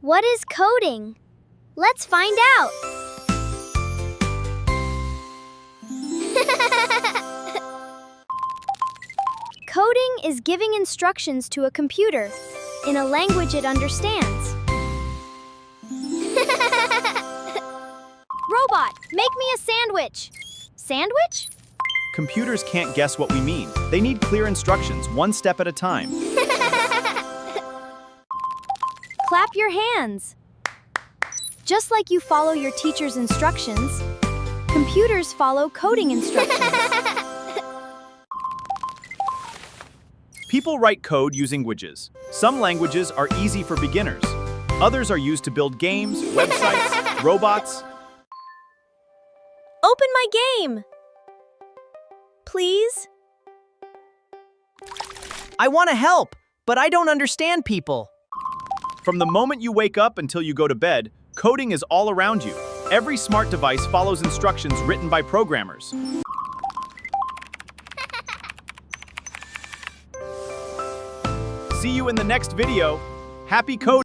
What is coding? Let's find out. Coding is giving instructions to a computer in a language it understands. Robot, make me a sandwich. Sandwich? Computers can't guess what we mean. They need clear instructions, one step at a time. Clap your hands. Just like you follow your teacher's instructions, computers follow coding instructions. People write code using languages. Some languages are easy for beginners. Others are used to build games, websites, robots. Open my game. Please? I want to help, but I don't understand people. From the moment you wake up until you go to bed, coding is all around you. Every smart device follows instructions written by programmers. See you in the next video. Happy coding!